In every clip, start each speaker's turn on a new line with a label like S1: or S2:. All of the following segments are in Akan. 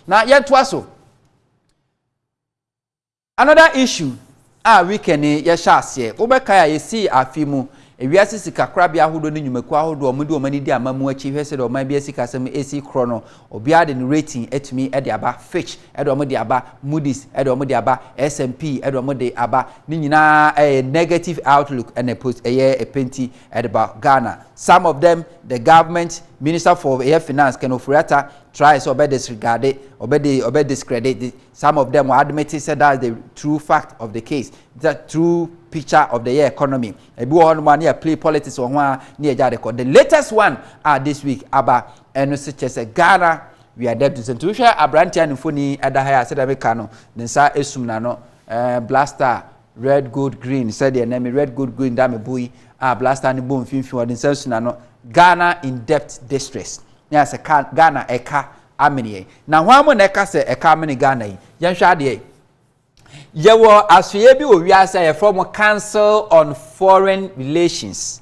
S1: na yentoa so another issue we can ye sha ase obeka ya yesi afimu ewiase sika krabia ahodo ne nyumaku ahodo omudi omani di amamu achi hwese de oman bia sika sem AC chrono obia de rating etumi e de aba Fitch e de omudi aba Moody's e de omudi aba S&P e de omudi aba ni nyina negative outlook and a post a penti e de ba Ghana. Some of them the government minister for finance Ken Ofori-Atta tries to disregard it or discredit it. Some of them were admitted said that's the true fact of the case, the true picture of the economy. A play politics on one near Jadeko. The latest one this week about and such as Ghana. We are debt to Central Abrantian and Funny at the higher said Americano, then Sa Esumnano, Blaster, red, gold, green, said the enemy, red, gold, green, dame bui, Blaster and boom, Finfu, and Sensunano, Ghana in debt distress. Yes, a Ghana, a car, Amany. Now, one more Eka say a car many Ghana, Yan Shadi. Yewo Asyebi, we are say a former Council on Foreign Relations.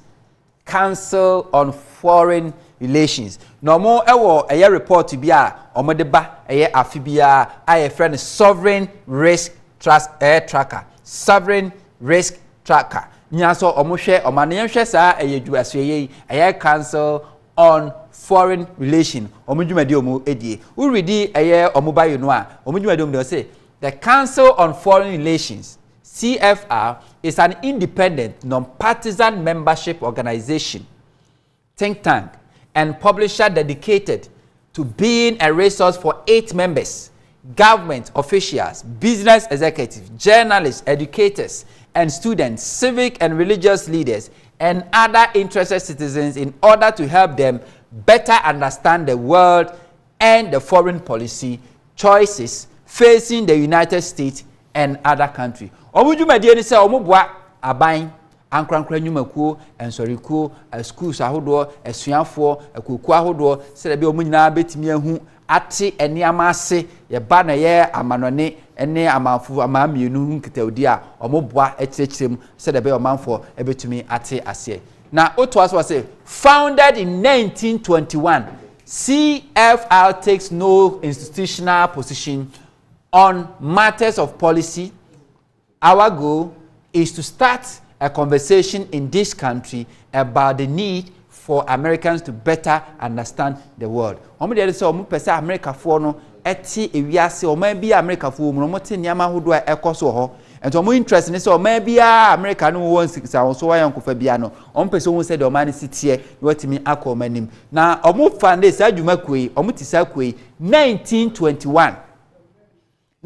S1: Council on Foreign Relations. No more a year report to be a omodeba a year afibia a friend sovereign risk tracker. Sovereign risk tracker. Nyaso omoshe omaniye sa a year a Council on Foreign Relations. Omujumadi omu edie. Uridi a year omubayo noa. Omujumadi omu say the Council on Foreign Relations CFR is an independent non-partisan membership organization, think tank, and publisher dedicated to being a resource for 8 members, government officials, business executives, journalists, educators, and students, civic and religious leaders, and other interested citizens in order to help them better understand the world and the foreign policy choices facing the United States and other countries. Omujumadi ni say omubwa aban ankrankra nyumakuo ensorikuo schools ahodo esuafo akuku ahodo se be omunyina betimi ahu ate eniama ase ye ba na ye amanone ene amanfo amamienu nkitaudi a omubwa ekirekirem se be omanfo ebetumi ate ase. Na oto aso say founded in 1921, CFR takes no institutional position on matters of policy. Our goal is to start a conversation in this country about the need for Americans to better understand the world. Omo dey say omo pese America for no eti ewiase omo bia America for mu no te niam ahodo a ekoso ho. Ento omo interest ni say omo bia America no won sikisa so wa yankofa bia no. Omo pese omo say the omo ni sitie watimi akọ manim. Na omo fande sa adwuma koi omo ti sa koi 1921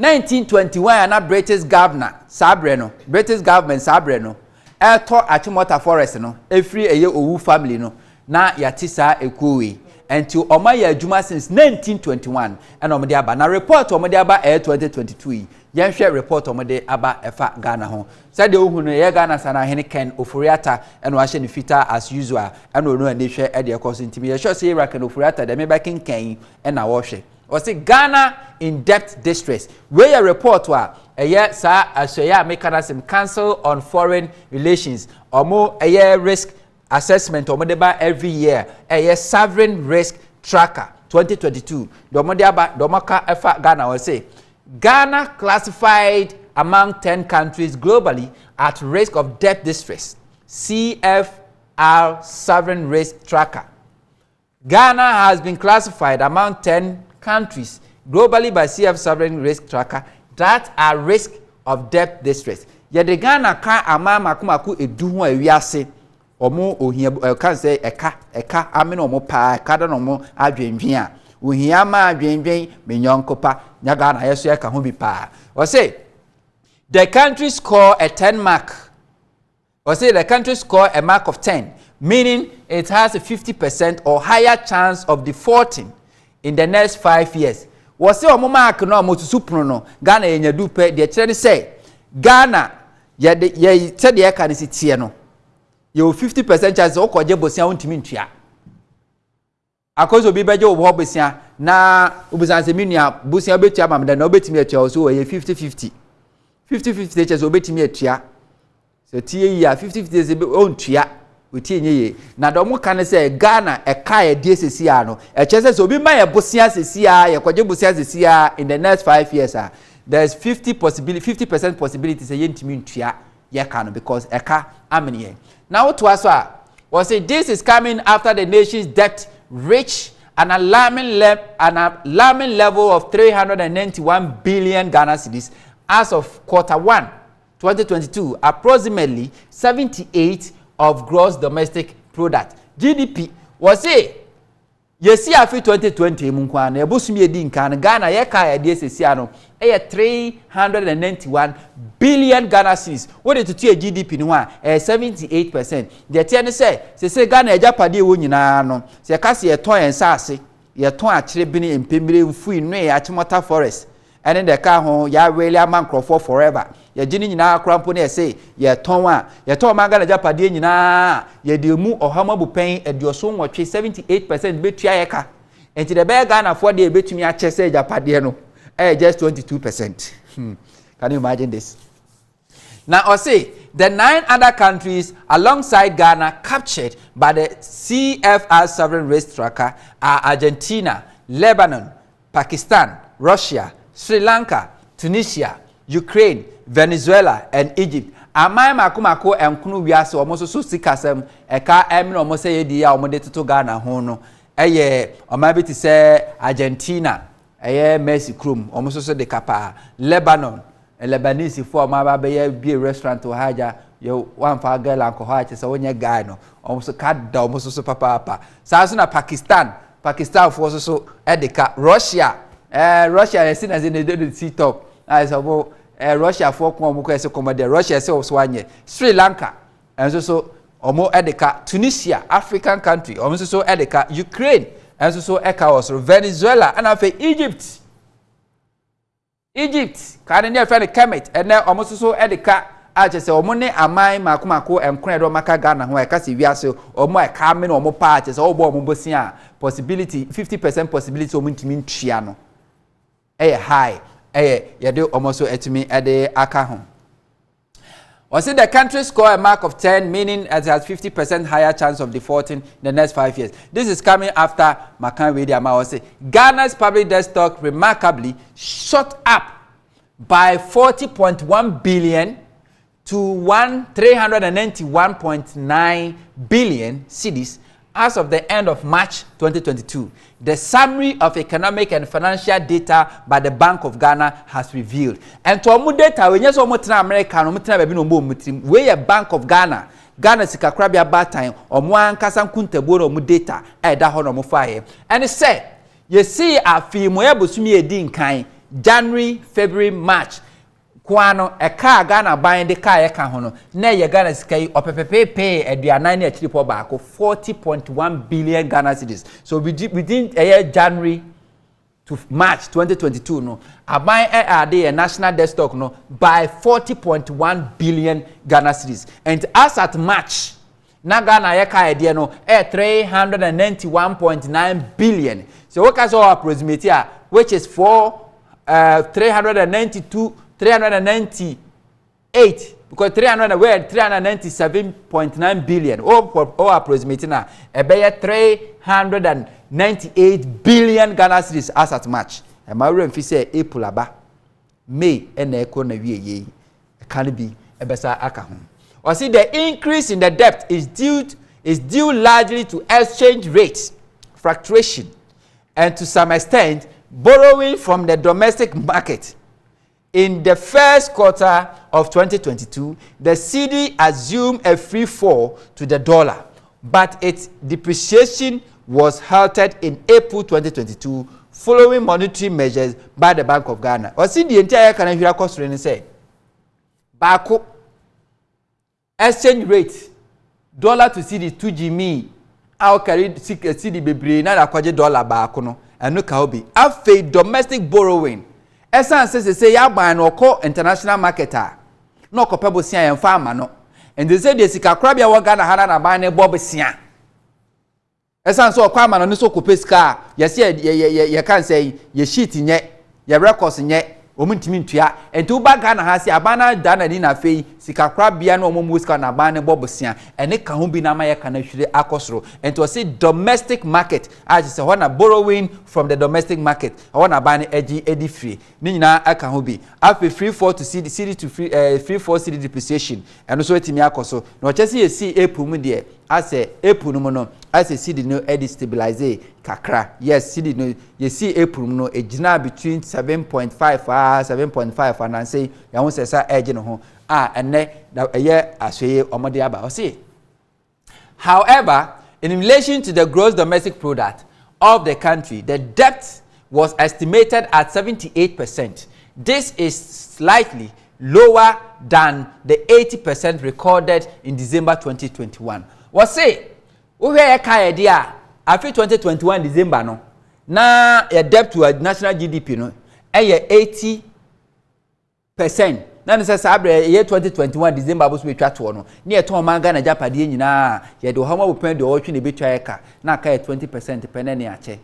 S1: na British governor Sabreno, British government Sabreno, eto Achimota Forest no, every eye owu family no, na yatisa ekuwi. Until oma ya adwuma since 1921, and omode aba na report omode aba 2022. Yenhwe report omode aba efa Ghana ho. Said the ohunu ye Ghana sana hene Ken Ofori-Atta and wa hye ne fita as usual, and ono ane hwe e de ekoso ntimi. Ye sure say Ken Ofori-Atta de me ba kenkan e na wo hwe. Or say Ghana in debt distress. Where a report wa a year sa asoya Amanyosem Council on Foreign Relations or more a year risk assessment or modeba every year a year sovereign risk tracker 2022. Domaka efa Ghana will say Ghana classified among 10 countries globally at risk of debt distress. CFR sovereign risk tracker. Ghana has been classified among 10 countries globally by CF sovereign risk tracker that are risk of debt distress. Yet the Ghana ka ama makumaku edu ho awiase omo ohia kan say eka amene omo pa ka da no mo adwenwen a ohia ma adwenwen menyonkopa nya Ghana yeso eka ho bi pa. Or say the country score a 10 mark. Or say the country score a mark of 10, meaning it has a 50% or higher chance of defaulting in the next 5 years. Was say omo mark no mo tusupuno no Ghana yenya dupe de kire say Ghana ye said the eka ni sitie no ye 50% chance okoje bosia wontimi ntua akozo bi beje obo bosia na obusan se minua bosia betua mamda na obetimi atua so ye 50-50 chance obetimi atua so tie ya 50-50 se ontua utie nye na do mo kan say Ghana eka ye die sesia no e chese so obi ma ye bosia sesia ye kwaje bosia sesia in the next 5 years there's 50% possibility say yentimi ntua ye ka no because eka amene now to aso we say this is coming after the nation's debt reached an alarming level of 391 billion Ghana cedis as of Q1 2022, approximately 78 of gross domestic product. GDP was say yesi afi 2020 mu kwa na ebusumi edi nka na Ghana ye ka ya de sesia no 391 billion Ghana cedis. What to GDP no a 78%. The tiene say Ghana ejapade wo nyina no se ka se yeton ensase yeton akire bi ne empemire mfu inu e achimota forest ene de ka ho ya really amankrofo forever ya gini nyina krampo ne say yeton ma Ghana ejapade nyina ye de mu ohamabu pen edioso nwotwe 78% betua ye ka enti de be Ghana for de betumi a chese ejapade no just 22%. Can you imagine this? Now, I say the 9 other countries alongside Ghana captured by the CFR sovereign risk tracker are Argentina, Lebanon, Pakistan, Russia, Sri Lanka, Tunisia, Ukraine, Venezuela, and Egypt. Amai makumako enkunu wiase omo so sikasem eka emno omo se yedi ya omo de toto Ghana ho no eye omo bi ti se Argentina eye Messi Krum omo so de kapa Lebanon Lebanese for ma ba be restaurant o haja yo one fa girl anko ha che se wonye guy no omo so kada omo so papa sa so na Pakistan for so edeka Russia yes na ze de see top as omo Russia for ko omo ko ese komode Russia se so anye Sri Lanka and so omo edeka Tunisia African country omo so edeka Ukraine and so eka was Venezuela and afa Egypt kan ne afa ne Kemet and omo so edeka a che se omo ne amai makomako enkron do maka Ghana ho eka se wiase omo eka me no omo pa che se obo omo bosia possibility 50% possibility omo ntimi ntua no high yede almost etimi ede aka ho. Was it the country score a mark of 10, meaning it has 50% higher chance of defaulting in the next 5 years? This is coming after Makan Wediama say Ghana's public debt stock remarkably shot up by 40.1 billion to 391.9 billion cedis as of the end of March 2022. The summary of economic and financial data by the Bank of Ghana has revealed. And to omu data, when you say omu tina America, omu tina baby no mo mutrim. We Bank of Ghana, Ghana sika krabia bad time. Omu ankasa nkunte boro omu data. Da hono omu faye. And it said, you see a film where busumi edi nkai January, February, March. Kwano eka Ghana buying the car eka hono na ye Ghana skai opepepe eduanan na chiri po baako 40.1 billion Ghana cedis. So within January to March 2022 no aban a national debt stock no by 40.1 billion Ghana cedis. And as at March na Ghana yeka idea no 391.9 billion. So what can so approximate here, which is for 398 because 397.9 billion or approximately now about 398 billion Ghana cedis as at March. And my room say April aba May and echo na wie can be a besa aka ho. Or see the increase in the debt is due largely to exchange rate fluctuation and to some extent borrowing from the domestic market. In the first quarter of 2022, the cedi assumed a free fall to the dollar, but its depreciation was halted in April 2022 following monetary measures by the Bank of Ghana. Or see the entire Canada cost and say, Bako exchange rate dollar to cedi 2 I'll carry cedi bebre na akwaje dollar baako no eno ka obi afi domestic borrowing essence say ya ban no ko international marketer no ko pebo sia ya mfa ama no and they say the sika krabia wo Ghana hana na ban ne bob sia essence o kwa ama no so ko pesika ye say ye kan say ye sheet nye ye records nye omuntimi ntua enti wo ba Ghana ha si abana dana ni na fei sika korabea no omo mu sika na ban ne bobosia ene ka ho bi na ma ye ka na hwire akosoro enti o say domestic market as say na borrowing from the domestic market na ban ne edi free ni nyina aka ho bi afi free for to see the city to free for city depreciation eno so etimi akoso na o chese ye see April mu de ase April no no ase city no edi stabilize kakra yes city no ye see April no ejina between 7.5 7.5 and say ya won sesa edge no ho ene eye asweye omode aba o say however in relation to the gross domestic product of the country the debt was estimated at 78%. This is slightly lower than the 80% recorded in December 2021. What say? Uwe ye kaya dia after 2021 December no na your debt to a national GDP no 80%. Na nse sabre ye 2021 December abusu betwa to no na ye ton manga na japade nyina ye de homa bopen de otwe ne betwa ye ka na ka 20% pene ne ache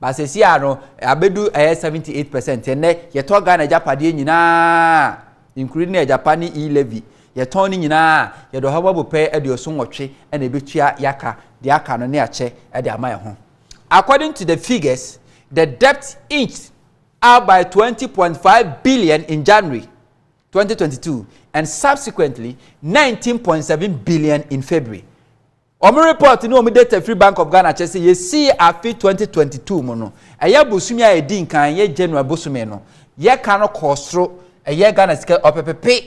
S1: ba se si aro abedu 78% ene ye to ga na japade nyina including na Japan e-levy ye ton ni nyina ye de homa bopen e de osonwotwe na betwa yaka de aka no ne ache e de ama ye ho. According to the figures, the debt inched up by 20.5 billion in January 2022 and subsequently 19.7 billion in February. Omo report no omo data Free Bank of Ghana chese ye see afi 2022 mo no eye bosumi a edi nkan ye January bosume no ye ka no kosro eye Ghana sika opepepe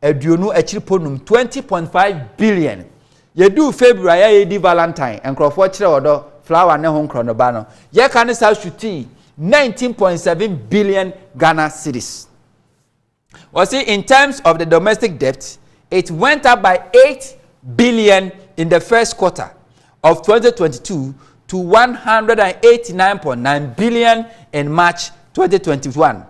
S1: aduonu achiriponum 20.5 billion ye do February ye di Valentine enkrofo kire odo flower ne ho nkro no ba no ye ka ne sa shuti 19.7 billion Ghana cedis. Well, see, in terms of the domestic debt, it went up by 8 billion in the first quarter of 2022 to 189.9 billion in March 2021.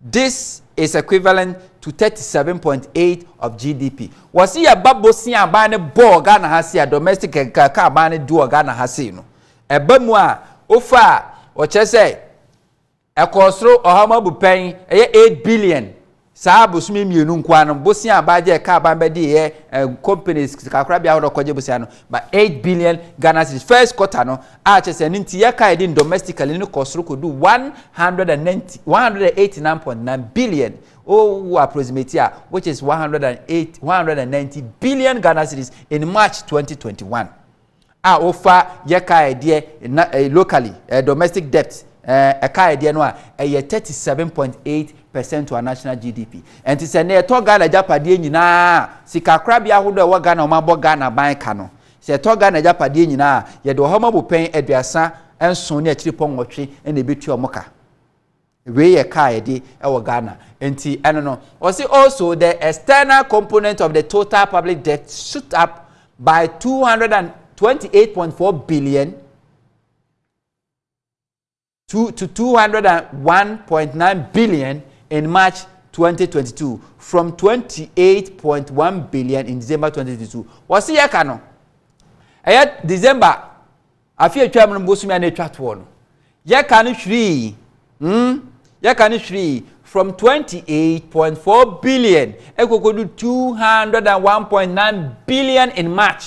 S1: This is equivalent to 37.8% of GDP. Well, see, a babosi abane bo Ghana hasi a domestic kaka abane do Ghana hasi no. E bamwa ofa o chese e kosro ohama bupen e 8 billion. Saa bosumi mienu nkwa no bosia abaje ka abambe de companies kakra bia ho koje bosia no but 8 billion Ghana cedis first quarter no a chese nti ye ka edin domestically no kosoro kodu 189.9 billion approximately which is 190 billion Ghana cedis in March 2021 ofa ye ka ede locally domestic debt ka ede no a 37.8% to our national GDP. And to say ne to Ghana japade nyina sika krabia hodo e wo Ghana o mabo Ghana ban ka no. Se to Ghana japade nyina ye de homa bopen aduasa enso ne achiripon wotwe na ebetu omoka. We ye ka ye de e wo Ghana. Enti eno no. Also the external component of the total public debt shoot up by 228.4 billion to 201.9 billion in March 2022 from 28.1 billion in December 2022. What's the year no? December afi atwa mun bosumi na atwa to no. Ye kan hwiri. Ye kan hwiri from 28.4 billion ekokodu 201.9 billion in March.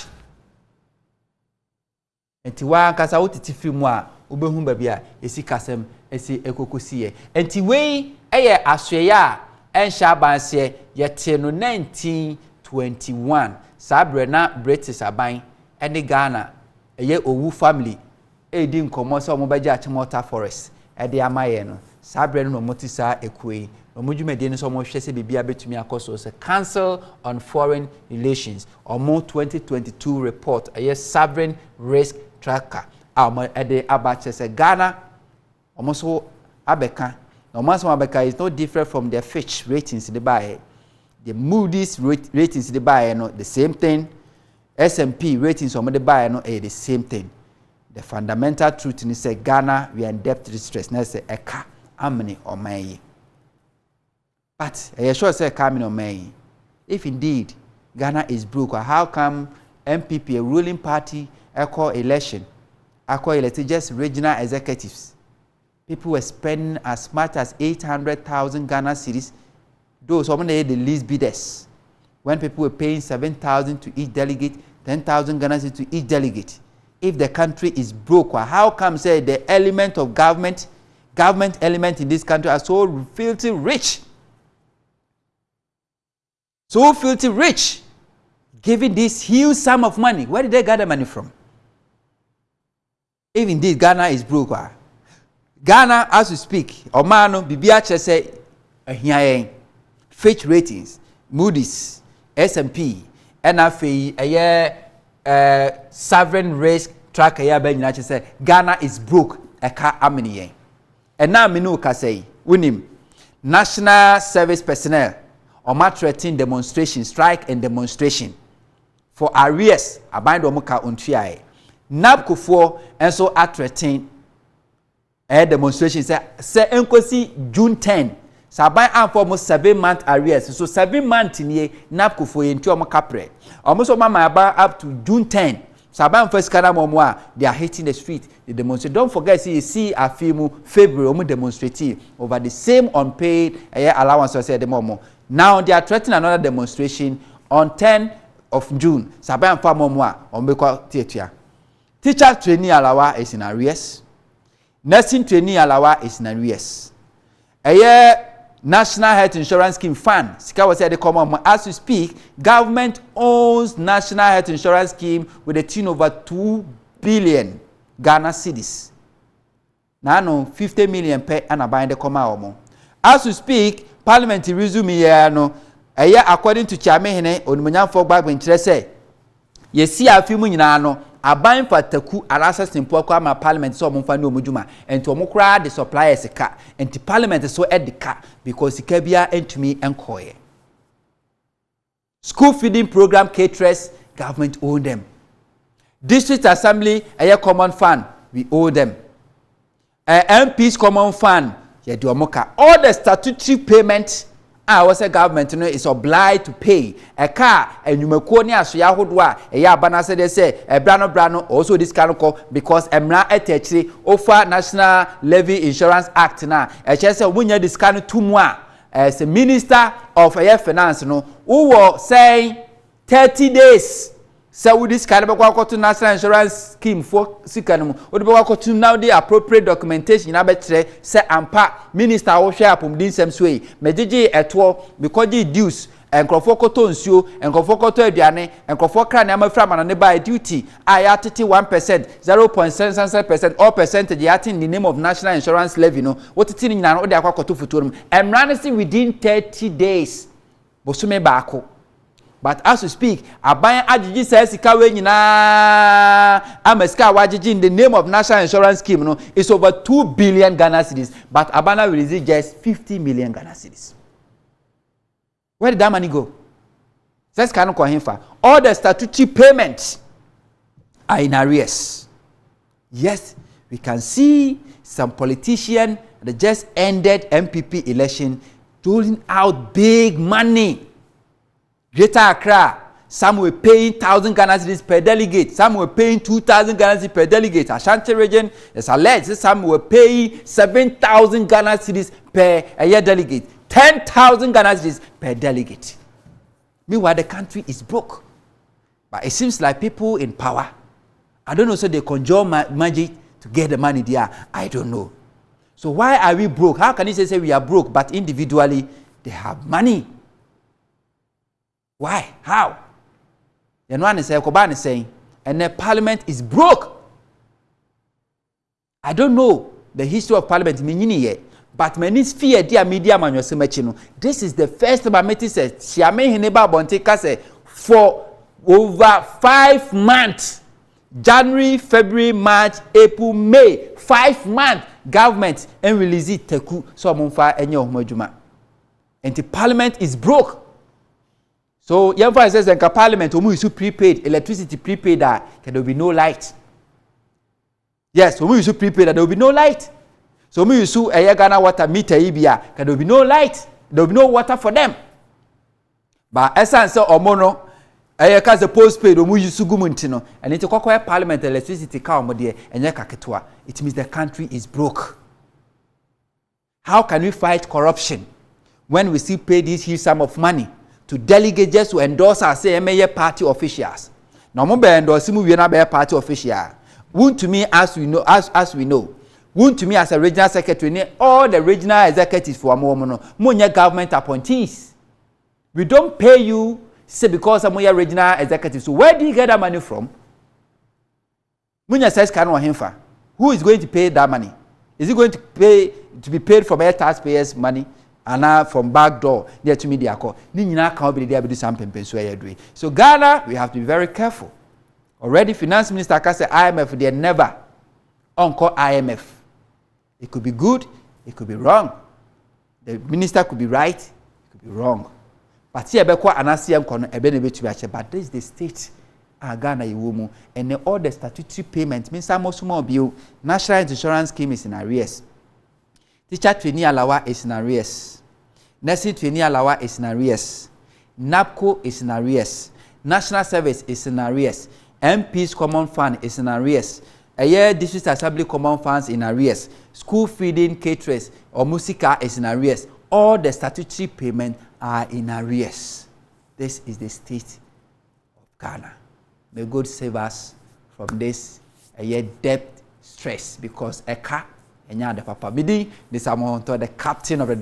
S1: Enti wa kasa wotiti fimu a obehu ba bia esi kasem esi ekokosiye enti wei eye asweye a ensha banse yete no 1921 sabre na British aban ene Ghana eye owu family edi nkomo se omo baje achimota forest ede amaye no sabre no motisa ekoi omudwumede no so omo hwese bibia betumi akoso se Council on Foreign Relations omo 2022 report eye sovereign risk tracker ede abache se Ghana omoso abeka no maso abeka is no different from their Fitch ratings the buy the Moody's ratings the buy no the same thing S&P ratings on the buy no the same thing. The fundamental truth is say Ghana we are in debt distress na say eka amni omayi but sure say coming omayi if indeed Ghana is broke how come MPP a ruling party echo election elected just regional executives. People were spending as much as 800,000 Ghana cedis. Those some of the least bidders. when people were paying 7,000 to each delegate, 10,000 Ghana cedis to each delegate. If the country is broke, how come say the element of government element in this country are so filthy rich? So filthy rich, giving this huge sum of money. Where did they gather money from? If indeed Ghana is broke, Ghana, as we speak, Omano, Bibia Chese, Fitch ratings, Moody's, S&P, NFA, a year sovereign risk track a year United say Ghana is broke a car amini. And now Minuka say, Winim, national service personnel or threatening demonstration, strike and demonstration for arrears, a bind omuka untriae. NABCO and so threatening a demonstration say enkosi June 10. Sabai am for almost 7-month arrears. So 7 months in ye NABCO for into capre. Almost mama up to June 10. Sabai first kana momwa they are hitting the street. They demonstrate. Don't forget see a film February demonstrating over the same unpaid allowance or say the momo. Now they are threatening another demonstration on 10 of June. Sabai am for momwa ombeko theater. Teacher trainee alawa is in arrears. Nursing trainee alawa is in arrears. National Health Insurance Scheme Fund. Sika was said the common as we speak, government owns National Health Insurance Scheme with a tune over 2 billion Ghana cedis. Now no 50 million per and buying the common. As we speak, Parliament resume here no. According to Chamehene, Onmunyan for back when say, ye see a few no. Aban for taku arasa simple kwa parliament so mo fa no mujuma enti omo kra the suppliers ka enti parliament so edika because ika bia entumi enkoye. School feeding program caterers, government own them. District assembly common fund, we owe them. MP's common fund, ye do omoka. All the statutory payment was a government is obliged to pay a car and you make ni asoya hodwa bana say they say brano also this kind of call because emra etechiri offer National Levy Insurance Act na say wunya this kind of tumwa as a minister of finance no who was saying 30 days. So with this kind of to National Insurance Scheme for Sikanum, what to now the appropriate documentation in Abetre say ampa minister will share up in same way. Mediji etwo because the dues and Crofokoto nsuo and Crofokoto ediane and Crofokra na from and by duty. I at 1%, 0.77%, all percentage in the name of National Insurance Levy. No, what it's in now? They are to futurum and running within 30 days. Bosume bako. But as we speak, Aban Ajiji says Sikawe nyina Ameska Wajiji in the name of National Insurance Scheme no is over 2 billion Ghana cedis, but Abana will receive just 50 million Ghana cedis. Where did that money go? Says Kanu Kohinfa. All the statutory payments are in arrears. Yes, we can see some politician that just ended MPP election doling out big money. Greater Accra, some were paying 1,000 Ghana cedis per delegate, some were paying 2,000 Ghana cedis per delegate. Ashanti region is alleged some were paying 7,000 Ghana cedis per year delegate, 10,000 Ghana cedis per delegate. Meanwhile, the country is broke. But it seems like people in power, I don't know, so they conjure magic to get the money there. I don't know. So why are we broke? How can you say we are broke, but individually they have money? Why? How? You know what I'm saying? And the parliament is broke. I don't know the history of parliament, but many fear dear media Amanyosem. This is the first time I met it says for over 5 months. January, February, March, April, May. 5 months. Government and release it teku so monfa enyo homajuma. And the parliament is broke. So, Yamfa says that parliament, when we use prepaid, electricity prepaid, there will be no light. Yes, when we use prepaid, there will be no light. So, when we use a Ghana water meter, there will be no light. There will be no water for them. But essence or mono, because the postpaid, when we use Sugumuntino, and it's a parliament electricity car, and it means the country is broke. How can we fight corruption when we still pay this huge sum of money to delegate just to endorse us say may party officials. Now mo be endorse mu we na be party official. Won't to me as we know. Won't to me as a regional secretary all the regional executives for mo government appointees. We don't pay you say because I'm your regional executive. So where do you get that money from? Munya says can himfa. Who is going to pay that money? Is it going to be paid from air taxpayers' money and from back door there to media call? Ni nyina can be there be do something doing. So Ghana, we have to be very careful. Already finance minister can say IMF they never call IMF. It could be good, it could be wrong. The minister could be right, it could be wrong. But here be kwa anasiam kono ebe ne betu ache, but this is the state Ghana iwomu, and all the statutory payments means small bill. National insurance scheme is in arrears. Teacher trainee alawa is in arrears. Nursing trainee alawa is in arrears. NAPCO is in arrears. National service is in arrears. MP's common fund is in arrears. A year district assembly common funds in arrears. School feeding caterers or musica is in arrears. All the statutory payments are in arrears. This is the state of Ghana. May God save us from this debt stress, because a car and the papa bidi this amount the captain of the